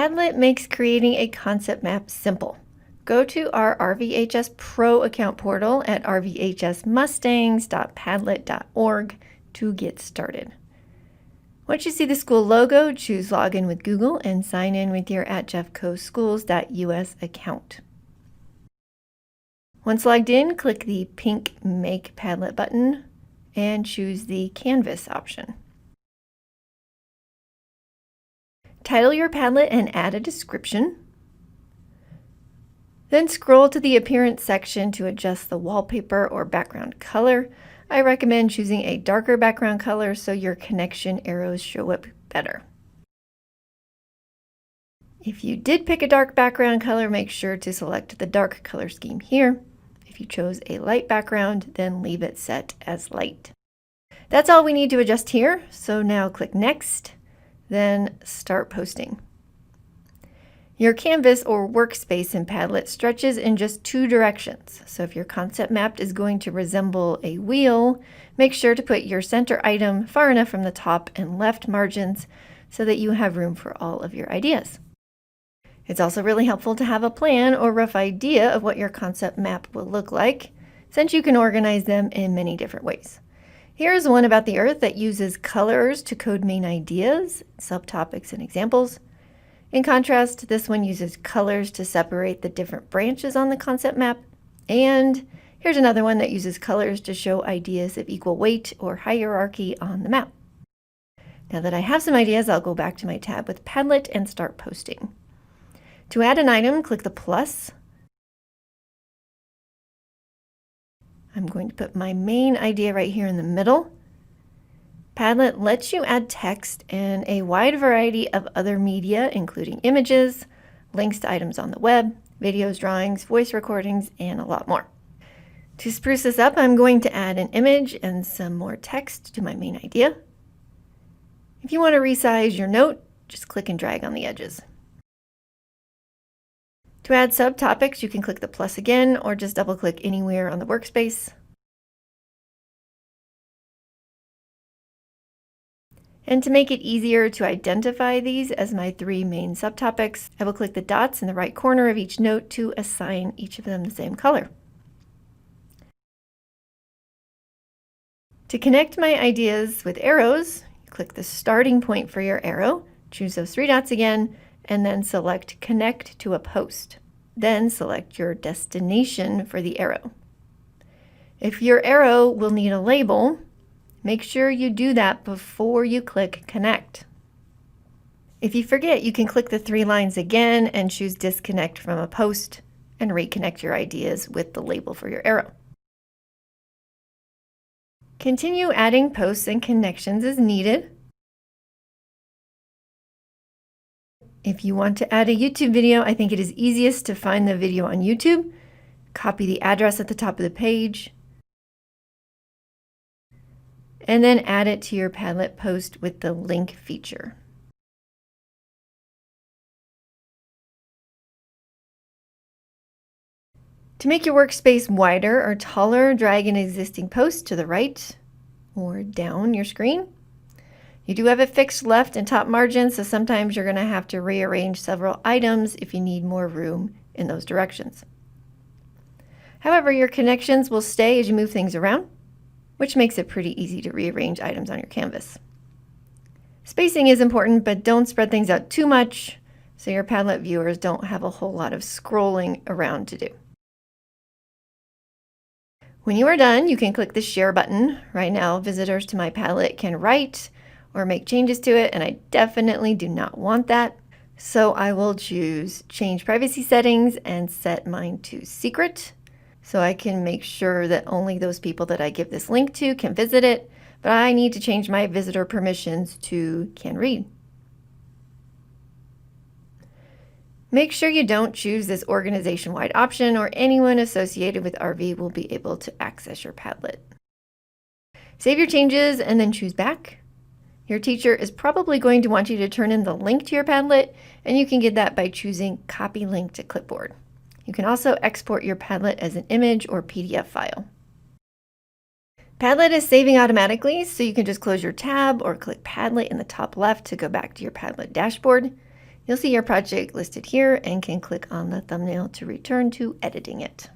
Padlet makes creating a concept map simple. Go to our RVHS Pro account portal at rvhsmustangs.padlet.org to get started. Once you see the school logo, choose Login with Google and sign in with your @jeffcoschools.us account. Once logged in, click the pink Make Padlet button and choose the Canvas option. Title your Padlet and add a description. Then scroll to the Appearance section to adjust the wallpaper or background color. I recommend choosing a darker background color so your connection arrows show up better. If you did pick a dark background color, make sure to select the dark color scheme here. If you chose a light background, then leave it set as light. That's all we need to adjust here, so now click Next, then Start Posting. Your canvas or workspace in Padlet stretches in just two directions, so if your concept map is going to resemble a wheel, make sure to put your center item far enough from the top and left margins so that you have room for all of your ideas. It's also really helpful to have a plan or rough idea of what your concept map will look like, since you can organize them in many different ways. Here's one about the Earth that uses colors to code main ideas, subtopics, and examples. In contrast, this one uses colors to separate the different branches on the concept map. And here's another one that uses colors to show ideas of equal weight or hierarchy on the map. Now that I have some ideas, I'll go back to my tab with Padlet and start posting. To add an item, click the plus. I'm going to put my main idea right here in the middle. Padlet lets you add text and a wide variety of other media, including images, links to items on the web, videos, drawings, voice recordings, and a lot more. To spruce this up, I'm going to add an image and some more text to my main idea. If you want to resize your note, just click and drag on the edges. To add subtopics, you can click the plus again or just double-click anywhere on the workspace. And to make it easier to identify these as my three main subtopics, I will click the dots in the right corner of each note to assign each of them the same color. To connect my ideas with arrows, click the starting point for your arrow, choose those three dots again, and then select Connect to a Post. Then select your destination for the arrow. If your arrow will need a label, make sure you do that before you click Connect. If you forget, you can click the three lines again and choose Disconnect from a post and reconnect your ideas with the label for your arrow. Continue adding posts and connections as needed. If you want to add a YouTube video, I think it is easiest to find the video on YouTube, copy the address at the top of the page, and then add it to your Padlet post with the link feature. To make your workspace wider or taller, drag an existing post to the right or down your screen. You do have a fixed left and top margin, so sometimes you're going to have to rearrange several items if you need more room in those directions. However, your connections will stay as you move things around, which makes it pretty easy to rearrange items on your canvas. Spacing is important, but don't spread things out too much so your Padlet viewers don't have a whole lot of scrolling around to do. When you are done, you can click the Share button. Right now, visitors to my Padlet can write or make changes to it, and I definitely do not want that. So I will choose Change Privacy Settings and set mine to Secret, so I can make sure that only those people that I give this link to can visit it, but I need to change my visitor permissions to Can Read. Make sure you don't choose this organization-wide option or anyone associated with RV will be able to access your Padlet. Save your changes and then choose Back. Your teacher is probably going to want you to turn in the link to your Padlet, and you can get that by choosing Copy Link to Clipboard. You can also export your Padlet as an image or PDF file. Padlet is saving automatically, so you can just close your tab or click Padlet in the top left to go back to your Padlet dashboard. You'll see your project listed here and can click on the thumbnail to return to editing it.